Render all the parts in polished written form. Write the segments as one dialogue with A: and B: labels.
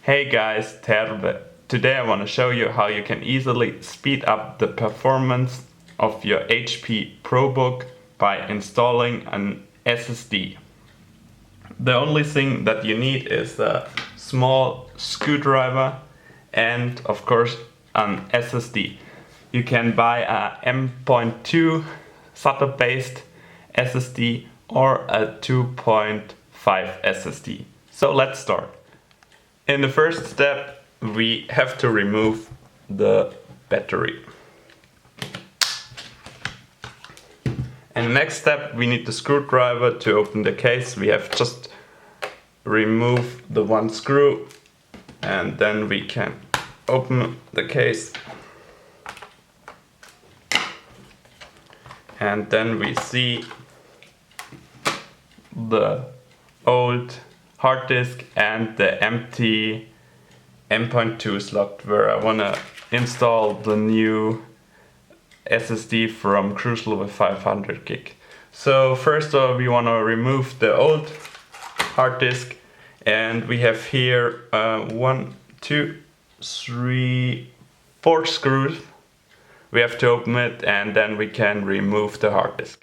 A: Hey guys, Terve. Today I want to show you how you can easily speed up the performance of your HP Probook by installing an SSD. The only thing that you need is a small screwdriver and of course an SSD. You can buy a M.2 SATA based SSD or a 2.5 SSD. So let's start. In the first step, we have to remove the battery. And the next step, we need the screwdriver to open the case. We have just remove the one screw and then we can open the case. And then we see the old hard disk and the empty M.2 slot where I wanna install the new SSD from Crucial with 500 gig. So first of all, we wanna remove the old hard disk, and we have here 1, 2, 3, 4 screws. We have to open it and then we can remove the hard disk.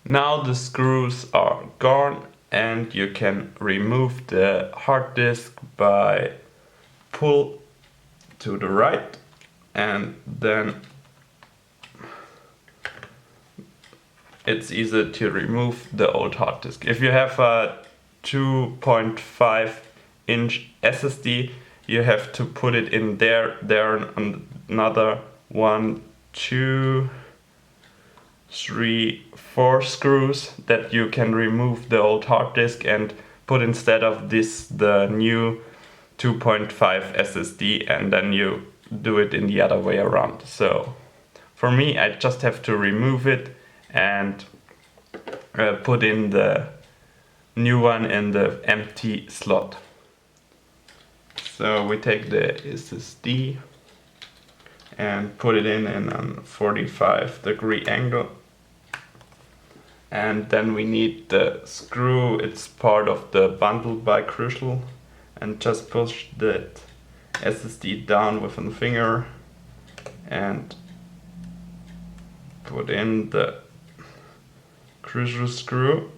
A: Now the screws are gone and you can remove the hard disk by pull to the right and then it's easy to remove the old hard disk. If you have a 2.5 inch SSD, you have to put it in there. There are another 1, 2, 3, 4 screws that you can remove the old hard disk and put instead of this the new 2.5 SSD, and then you do it in the other way around. So for me, I just have to remove it and put in the new one in the empty slot. So we take the SSD and put it in a 45-degree angle. And then we need the screw, it's part of the bundle by Crucial, and just push that SSD down with a finger and put in the Crucial screw.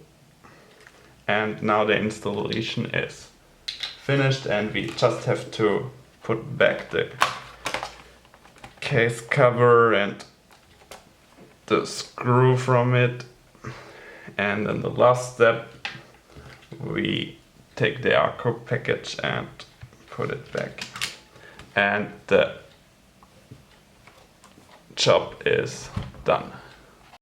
A: And now the installation is finished and we just have to put back the case cover and the screw from it. And then the last step, we take the Arco package and put it back. And the job is done.